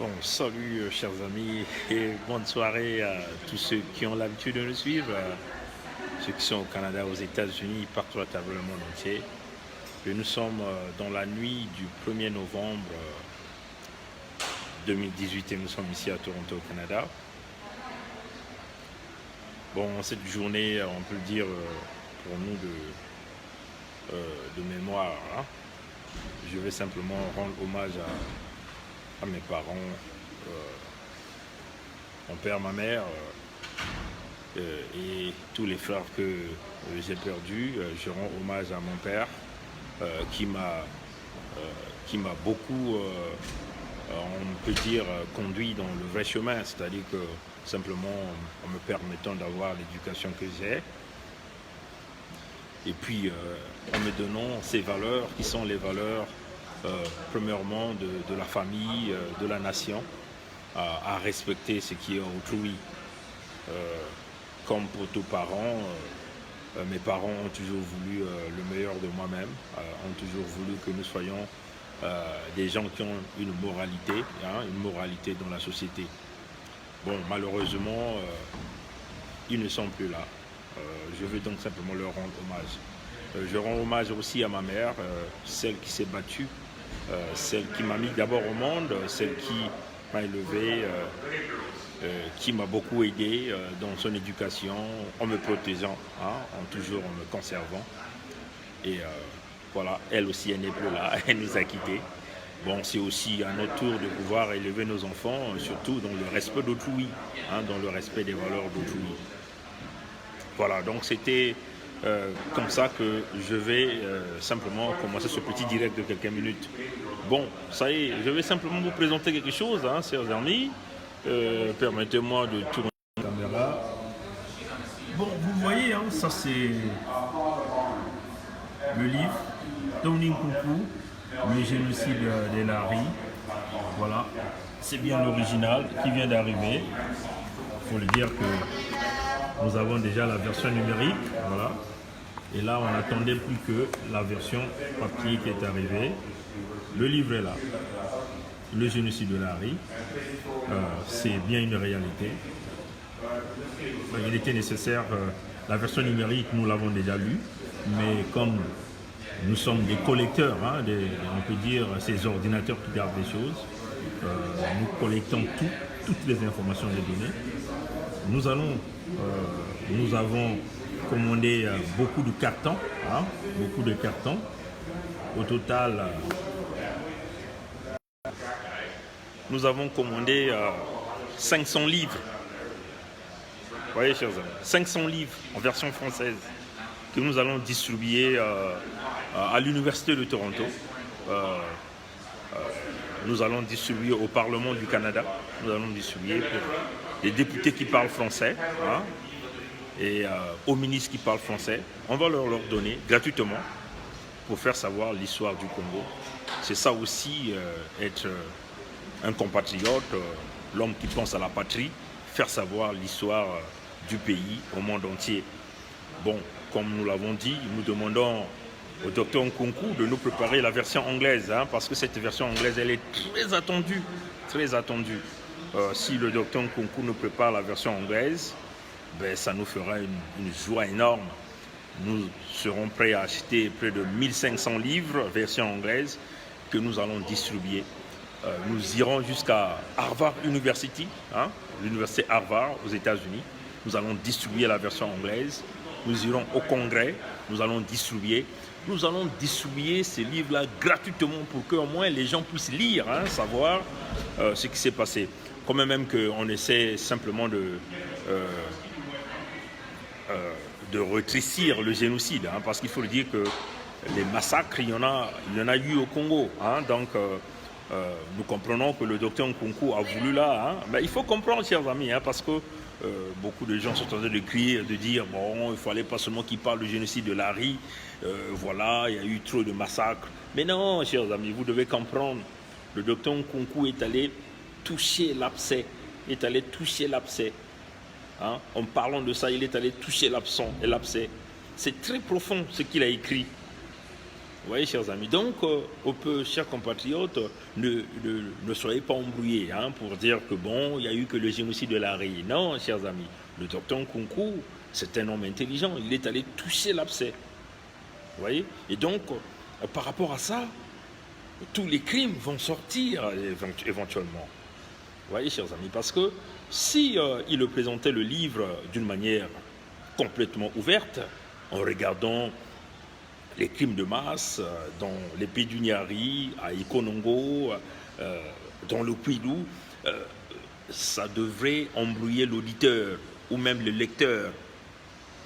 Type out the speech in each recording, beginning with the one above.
Bon, salut chers amis et bonne soirée à tous ceux qui ont l'habitude de nous suivre, ceux qui sont au Canada, aux États-Unis, partout à travers le monde entier. Et nous sommes dans la nuit du 1er novembre 2018 et nous sommes ici à Toronto, au Canada. Bon, cette journée, on peut le dire, pour nous de mémoire, hein. Je vais simplement rendre hommage à mes parents, mon père, ma mère et tous les frères que j'ai perdus. Je rends hommage à mon père qui m'a beaucoup, on peut dire, conduit dans le vrai chemin, c'est-à-dire que simplement en me permettant d'avoir l'éducation que j'ai et puis en me donnant ces valeurs qui sont les valeurs premièrement de la famille, de la nation, à respecter ce qui est autrui. Comme pour tous parents, mes parents ont toujours voulu le meilleur de moi-même, ont toujours voulu que nous soyons des gens qui ont une moralité dans la société. Bon, malheureusement, ils ne sont plus là. Je veux donc simplement leur rendre hommage. Je rends hommage aussi à ma mère, celle qui s'est battue, celle qui m'a mis d'abord au monde, celle qui m'a élevé, qui m'a beaucoup aidé dans son éducation, en me protégeant, toujours en me conservant. Et voilà, elle aussi, elle n'est plus là, elle nous a quittés. Bon, c'est aussi à notre tour de pouvoir élever nos enfants, surtout dans le respect d'autrui, dans le respect des valeurs d'autrui. Voilà, donc c'était comme ça que je vais simplement commencer ce petit direct de quelques minutes. Bon, ça y est, je vais simplement vous présenter quelque chose, chers amis. Permettez-moi de tourner la caméra. Bon, vous voyez, ça c'est le livre Tony Nkunku, le génocide des Lari. Voilà, c'est bien l'original qui vient d'arriver. Il faut le dire que nous avons déjà la version numérique, voilà. Et là, on n'attendait plus que la version papier qui est arrivée. Le livre est là. Le génocide de Lari, c'est bien une réalité. Il était nécessaire, la version numérique, nous l'avons déjà lue, mais comme nous sommes des collecteurs, on peut dire ces ordinateurs qui gardent des choses, nous collectons toutes les informations des données. Nous avons commandé beaucoup de cartons, Au total, nous avons commandé 500 livres. Vous voyez, chers amis, 500 livres en version française que nous allons distribuer à l'Université de Toronto. Nous allons distribuer au Parlement du Canada. Nous allons distribuer pour les députés qui parlent français et aux ministres qui parlent français. On va leur donner gratuitement pour faire savoir l'histoire du Congo. C'est ça aussi, être un compatriote, l'homme qui pense à la patrie, faire savoir l'histoire du pays au monde entier. Bon, comme nous l'avons dit, nous demandons au docteur Nkunku de nous préparer la version anglaise, parce que cette version anglaise, elle est très attendue, très attendue. Si le docteur Nkunku nous prépare la version anglaise, ça nous fera une joie énorme. Nous serons prêts à acheter près de 1500 livres, version anglaise, que nous allons distribuer. Nous irons jusqu'à Harvard University, l'université Harvard aux États-Unis. Nous allons distribuer la version anglaise. Nous irons au Congrès. Nous allons distribuer ces livres-là gratuitement pour qu'au moins les gens puissent lire, savoir ce qui s'est passé. Quand même qu'on essaie simplement de rétrécir le génocide, parce qu'il faut le dire que les massacres, il y en a eu au Congo. Donc, nous comprenons que le docteur Nkunku a voulu là. Mais il faut comprendre, chers amis, parce que beaucoup de gens sont en train de crier, de dire bon, il ne fallait pas seulement qu'il parle du génocide de Lari. Voilà, il y a eu trop de massacres. Mais non, chers amis, vous devez comprendre. Le docteur Nkunku est allé toucher l'abcès. En parlant de ça, il est allé toucher l'abcès. C'est très profond ce qu'il a écrit. Vous voyez, chers amis. Donc, chers compatriotes, ne soyez pas embrouillés hein, pour dire que bon, il n'y a eu que le génocide de Lari. Non, chers amis. Le docteur Nkunku, c'est un homme intelligent. Il est allé toucher l'abcès. Vous voyez? Et donc, par rapport à ça, tous les crimes vont sortir éventuellement. Vous voyez, chers amis, parce que si il présentait le livre d'une manière complètement ouverte, en regardant les crimes de masse dans les pays du Niari, à Ikonongo, dans le Kwilu, ça devrait embrouiller l'auditeur ou même le lecteur.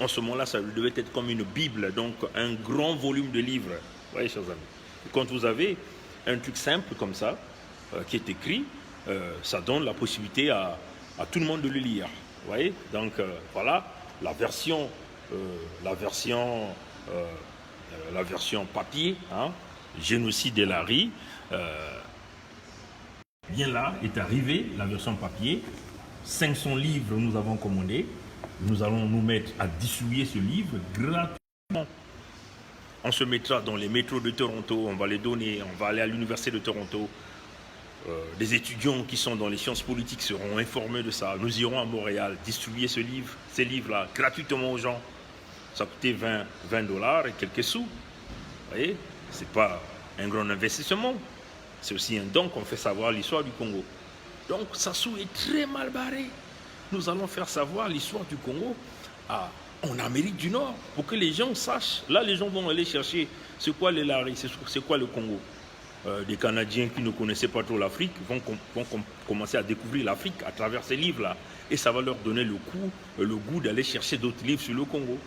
En ce moment-là, ça devait être comme une Bible, donc un grand volume de livres. Vous voyez, chers amis. Quand vous avez un truc simple comme ça, qui est écrit, ça donne la possibilité à tout le monde de le lire. Vous voyez? Donc voilà la version papier, hein, génocide de Lari. Bien là est arrivée la version papier. 500 livres nous avons commandé. Nous allons nous mettre à distribuer ce livre gratuitement. On se mettra dans les métros de Toronto, on va les donner, on va aller à l'université de Toronto. Des étudiants qui sont dans les sciences politiques seront informés de ça. Nous irons à Montréal distribuer ces livres-là gratuitement aux gens. Ça coûtait 20 $ et quelques sous. Vous voyez, ce n'est pas un grand investissement. C'est aussi un don qu'on fait savoir l'histoire du Congo. Donc, Sassou est très mal barré. Nous allons faire savoir l'histoire du Congo en Amérique du Nord pour que les gens sachent. Là, les gens vont aller chercher c'est quoi les Lari, c'est quoi le Congo. Des Canadiens qui ne connaissaient pas trop l'Afrique vont commencer à découvrir l'Afrique à travers ces livres-là. Et ça va leur donner le goût d'aller chercher d'autres livres sur le Congo.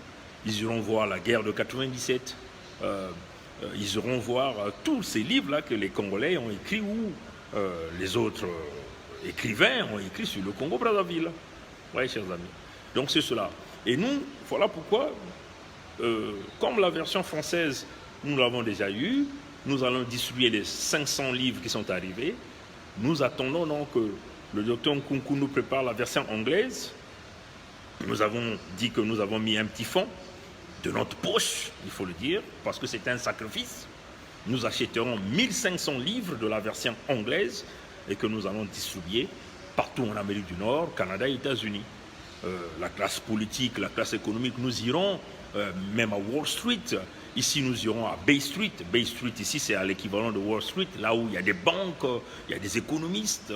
Ils iront voir la guerre de 97. Ils iront voir tous ces livres-là que les Congolais ont écrits ou les autres écrivains ont écrit sur le Congo-Brazzaville. Oui, chers amis. Donc c'est cela. Et nous, voilà pourquoi, comme la version française, nous l'avons déjà eue, nous allons distribuer les 500 livres qui sont arrivés. Nous attendons donc que le docteur Nkunku nous prépare la version anglaise. Nous avons dit que nous avons mis un petit fonds de notre poche, il faut le dire, parce que c'est un sacrifice. Nous achèterons 1500 livres de la version anglaise et que nous allons distribuer partout en Amérique du Nord, Canada et États-Unis. La classe politique, la classe économique, nous irons même à Wall Street. Ici, nous irons à Bay Street. Bay Street, ici, c'est à l'équivalent de Wall Street, là où il y a des banques, il y a des économistes,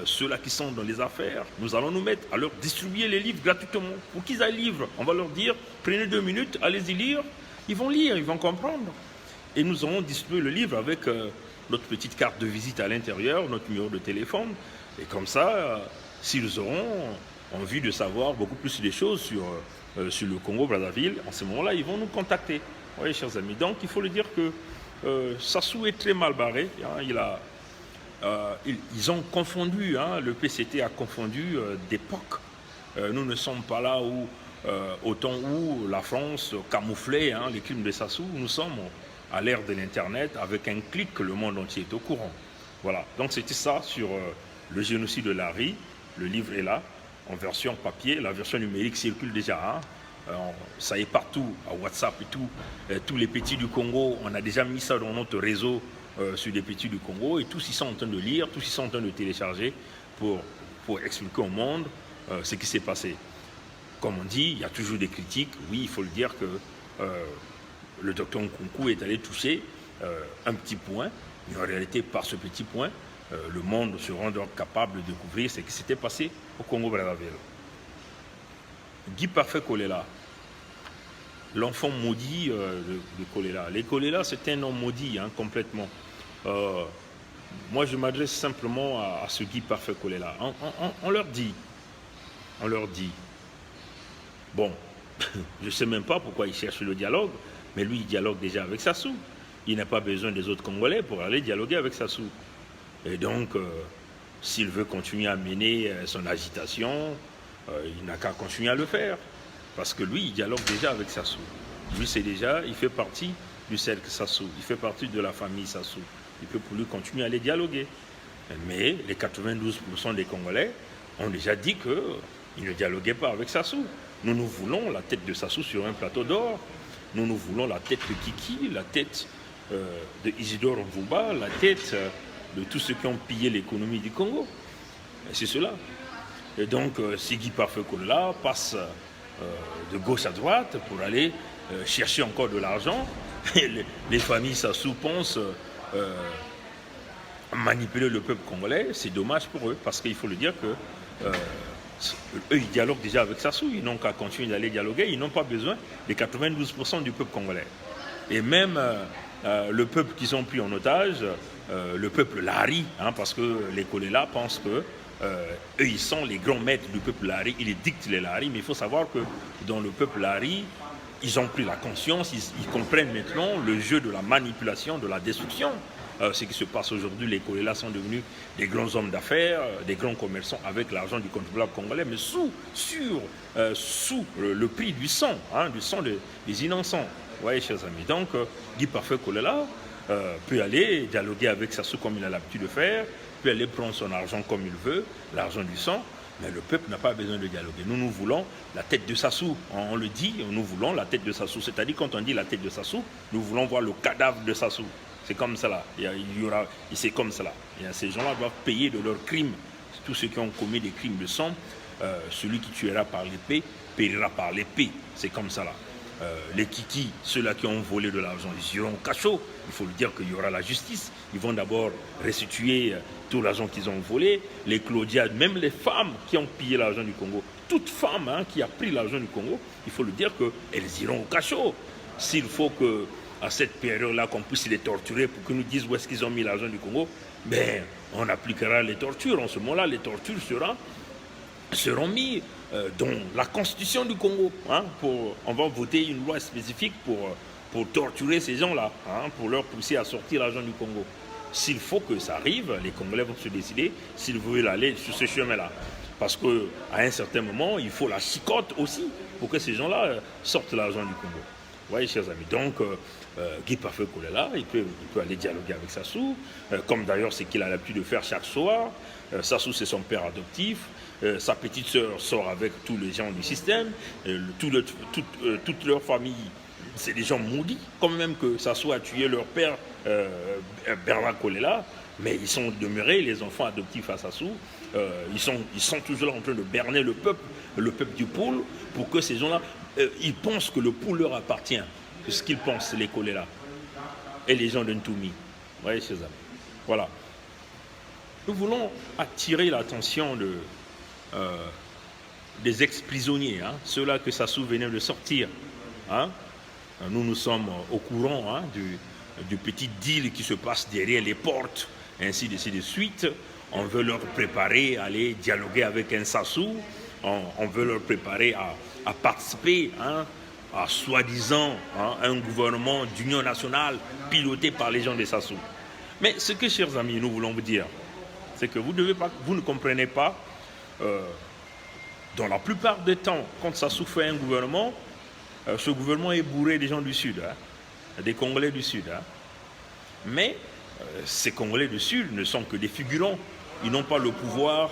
ceux-là qui sont dans les affaires. Nous allons nous mettre à leur distribuer les livres gratuitement pour qu'ils aillent lire. On va leur dire, prenez 2 minutes, allez-y lire. Ils vont lire, ils vont comprendre. Et nous allons distribuer le livre avec notre petite carte de visite à l'intérieur, notre numéro de téléphone. Et comme ça, s'ils auront envie de savoir beaucoup plus des choses sur le Congo-Brazzaville, en ce moment-là, ils vont nous contacter. Oui, chers amis. Donc, il faut le dire que Sassou est très mal barré. Hein, ils ont confondu, hein, le PCT a confondu d'époque. Nous ne sommes pas là au temps où la France camouflait hein, les crimes de Sassou. Nous sommes à l'ère de l'Internet. Avec un clic, le monde entier est au courant. Voilà. Donc, c'était ça sur le génocide de Lari. Le livre est là, en version papier. La version numérique circule déjà. Hein. Ça est partout, à WhatsApp et tout. Tous les petits du Congo, on a déjà mis ça dans notre réseau sur les petits du Congo. Et tous ils sont en train de lire, tous ils sont en train de télécharger pour expliquer au monde ce qui s'est passé. Comme on dit, il y a toujours des critiques. Oui, il faut le dire que le docteur Nkunku est allé toucher un petit point. Mais en réalité, par ce petit point, le monde se rend capable de découvrir ce qui s'était passé au Congo-Brazzaville. Guy Parfait Kolela, l'enfant maudit de Kolela. Les Kolela, c'est un homme maudit, hein, complètement. Moi, je m'adresse simplement à ce Guy Parfait Kolela. On leur dit, bon, je ne sais même pas pourquoi il cherche le dialogue, mais lui, il dialogue déjà avec Sassou. Il n'a pas besoin des autres Congolais pour aller dialoguer avec Sassou. Et donc, s'il veut continuer à mener son agitation, il n'a qu'à continuer à le faire. Parce que lui, il dialogue déjà avec Sassou. Lui, il fait partie du cercle Sassou. Il fait partie de la famille Sassou. Il peut pour lui continuer à les dialoguer. Mais les 92% des Congolais ont déjà dit qu'ils ne dialoguaient pas avec Sassou. Nous, nous voulons la tête de Sassou sur un plateau d'or. Nous, nous voulons la tête de Kiki, la tête de Isidore Mvumba, la tête de tous ceux qui ont pillé l'économie du Congo. C'est cela. Et donc, Sigi Parfait Kolela passe de gauche à droite pour aller chercher encore de l'argent. Les familles Sassou pensent manipuler le peuple congolais. C'est dommage pour eux, parce qu'il faut le dire que eux, ils dialoguent déjà avec Sassou. Ils n'ont qu'à continuer d'aller dialoguer. Ils n'ont pas besoin des 92% du peuple congolais. Et même le peuple qu'ils ont pris en otage, le peuple Lari, parce que les Kolela pensent que eux, ils sont les grands maîtres du peuple Lari, ils dictent les Lari, mais il faut savoir que dans le peuple Lari, ils ont pris la conscience, ils comprennent maintenant le jeu de la manipulation, de la destruction. Ce qui se passe aujourd'hui, les Kolela sont devenus des grands hommes d'affaires, des grands commerçants avec l'argent du contribuable congolais, mais sous le prix du sang des innocents. Vous voyez, chers amis. Donc, Guy Parfait Kolela peut aller dialoguer avec Sassou comme il a l'habitude de faire, peut aller prendre son argent comme il veut, l'argent du sang, mais le peuple n'a pas besoin de dialoguer. Nous voulons la tête de Sassou. On le dit, nous voulons la tête de Sassou. C'est-à-dire, quand on dit la tête de Sassou, nous voulons voir le cadavre de Sassou. C'est comme cela. C'est comme cela. Ces gens-là doivent payer de leurs crimes. Tous ceux qui ont commis des crimes de sang, celui qui tuera par l'épée, périra par l'épée. C'est comme cela. Les kikis, ceux-là qui ont volé de l'argent, ils iront au cachot. Il faut le dire qu'il y aura la justice. Ils vont d'abord restituer tout l'argent qu'ils ont volé. Les Claudia, même les femmes qui ont pillé l'argent du Congo, toute femme qui a pris l'argent du Congo, il faut le dire qu'elles iront au cachot. S'il faut que à cette période-là qu'on puisse les torturer pour qu'ils nous disent où est-ce qu'ils ont mis l'argent du Congo, ben, on appliquera les tortures. En ce moment-là, les tortures seront mises dans la constitution du Congo. On va voter une loi spécifique pour torturer ces gens-là, pour leur pousser à sortir l'argent du Congo. S'il faut que ça arrive, les Congolais vont se décider s'ils veulent aller sur ce chemin-là. Parce qu'à un certain moment, il faut la chicotte aussi pour que ces gens-là sortent l'argent du Congo. Vous voyez, chers amis. Donc, Guy Parfait Kolela, il peut aller dialoguer avec Sassou, comme d'ailleurs c'est qu'il a l'habitude de faire chaque soir. Sassou, c'est son père adoptif. Sa petite sœur sort avec tous les gens du système. Toute leur famille, c'est des gens maudits. Comme même que Sassou a tué leur père, Bernard Kolela, mais ils sont demeurés, les enfants adoptifs à Sassou. Ils sont toujours en train de berner le peuple du Poul, pour que ces gens-là, ils pensent que le Poul leur appartient. C'est ce qu'ils pensent, les Kolela. Et les gens de Ntoumi. Vous voyez, chers amis. Voilà. Nous voulons attirer l'attention des ex-prisonniers, ceux-là que Sassou venait de sortir. Nous sommes au courant du petit deal qui se passe derrière les portes, ainsi de suite. On veut leur préparer à aller dialoguer avec un Sassou. On veut leur préparer à participer à soi-disant un gouvernement d'union nationale piloté par les gens de Sassou. Mais ce que, chers amis, nous voulons vous dire, c'est que vous ne comprenez pas, dans la plupart des temps, quand Sassou fait un gouvernement, ce gouvernement est bourré des gens du Sud, des Congolais du Sud. Mais ces Congolais du Sud ne sont que des figurants. Ils n'ont pas le pouvoir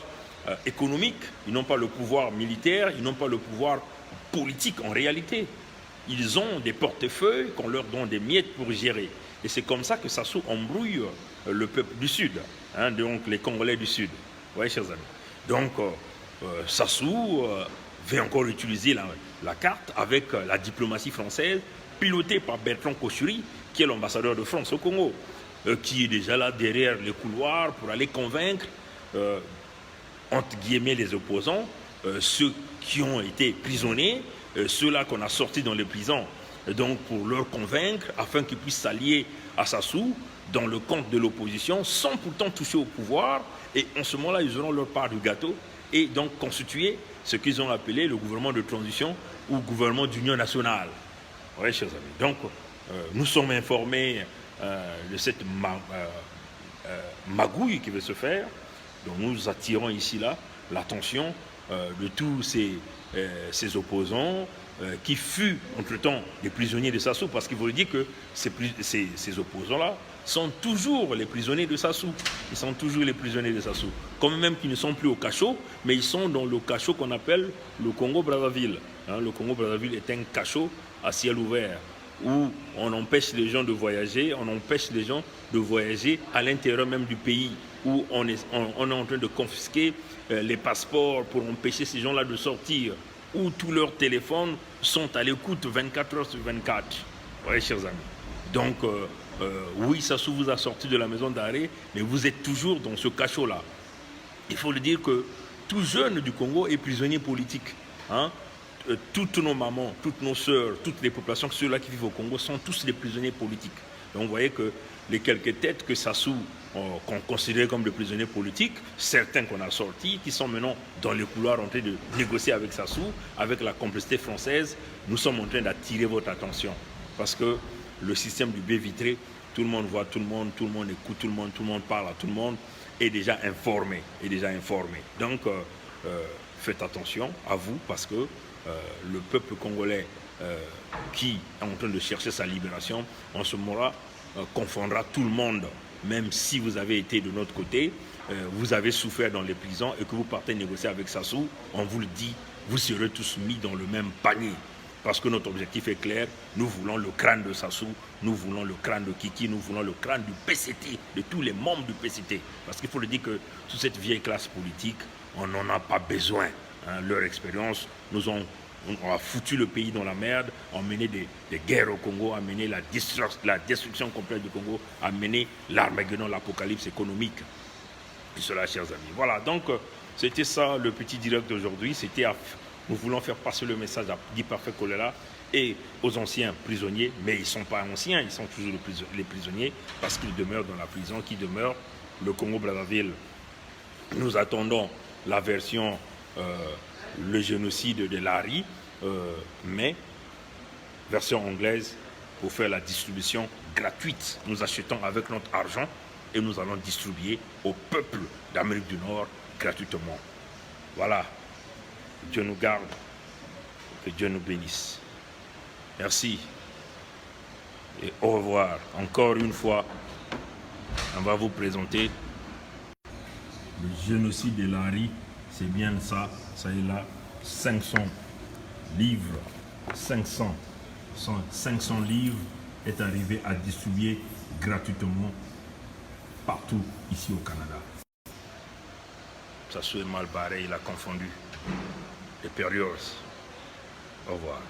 économique, ils n'ont pas le pouvoir militaire, ils n'ont pas le pouvoir politique en réalité. Ils ont des portefeuilles qu'on leur donne des miettes pour gérer. Et c'est comme ça que Sassou embrouille le peuple du Sud, donc les Congolais du Sud. Vous voyez, chers amis. Donc, Sassou veut encore utiliser la carte avec la diplomatie française, pilotée par Bertrand Kossuri, qui est l'ambassadeur de France au Congo, qui est déjà là derrière les couloirs pour aller convaincre, entre guillemets, les opposants, ceux qui ont été prisonniers, ceux-là qu'on a sortis dans les prisons, donc pour leur convaincre, afin qu'ils puissent s'allier à Sassou dans le camp de l'opposition, sans pourtant toucher au pouvoir, et en ce moment-là, ils auront leur part du gâteau, et donc constituer ce qu'ils ont appelé le gouvernement de transition ou gouvernement d'union nationale. Oui, chers amis. Donc, nous sommes informés de cette magouille qui veut se faire. Donc, nous attirons ici l'attention de tous ces opposants qui furent entre-temps des prisonniers de Sassou, parce qu'il faut dire que ces opposants-là sont toujours les prisonniers de Sassou. Ils sont toujours les prisonniers de Sassou. Comme même qu'ils ne sont plus au cachot, mais ils sont dans le cachot qu'on appelle le Congo-Brazzaville. Le Congo-Brazzaville est un cachot à ciel ouvert. où on empêche les gens de voyager, on empêche les gens de voyager à l'intérieur même du pays, où on est en train de confisquer les passeports pour empêcher ces gens-là de sortir, où tous leurs téléphones sont à l'écoute 24 heures sur 24. Vous voyez, chers amis. Donc, oui, Sassou vous a sorti de la maison d'arrêt, mais vous êtes toujours dans ce cachot-là. Il faut le dire que tout jeune du Congo est prisonnier politique. Hein? Toutes nos mamans, toutes nos sœurs, toutes les populations, ceux-là qui vivent au Congo, sont tous des prisonniers politiques. Donc vous voyez que les quelques têtes que Sassou qu'on considérait comme des prisonniers politiques, certains qu'on a sortis, qui sont maintenant dans les couloirs en train de négocier avec Sassou, avec la complicité française, nous sommes en train d'attirer votre attention. Parce que le système du baie vitré, tout le monde voit tout le monde écoute tout le monde parle à tout le monde, est déjà informé. Donc, faites attention à vous, parce que le peuple congolais qui est en train de chercher sa libération, en ce moment-là, confondra tout le monde. Même si vous avez été de notre côté, vous avez souffert dans les prisons et que vous partez négocier avec Sassou, on vous le dit, vous serez tous mis dans le même panier. Parce que notre objectif est clair, nous voulons le crâne de Sassou, nous voulons le crâne de Kiki, nous voulons le crâne du PCT, de tous les membres du PCT. Parce qu'il faut le dire que toute cette vieille classe politique, on n'en a pas besoin. Hein. Leur expérience on a foutu le pays dans la merde, a mené des guerres au Congo, a mené la destruction complète du Congo, a mené l'Armageddon, l'apocalypse économique. Et cela, chers amis. Voilà, donc c'était ça le petit direct d'aujourd'hui. Nous voulons faire passer le message à Guy Parfait Kolela et aux anciens prisonniers, mais ils ne sont pas anciens, ils sont toujours les prisonniers parce qu'ils demeurent dans la prison, qui demeure le Congo-Brazzaville. Nous attendons la version le génocide de Lari, mais version anglaise pour faire la distribution gratuite. Nous achetons avec notre argent et nous allons distribuer au peuple d'Amérique du Nord gratuitement. Voilà. Dieu nous garde, que Dieu nous bénisse. Merci et au revoir. Encore une fois, on va vous présenter le génocide de Lari. C'est bien ça, ça est là, 500 livres, 500 livres est arrivé à distribuer gratuitement partout ici au Canada. Ça soit mal barré, il a confondu les périodes. Au revoir.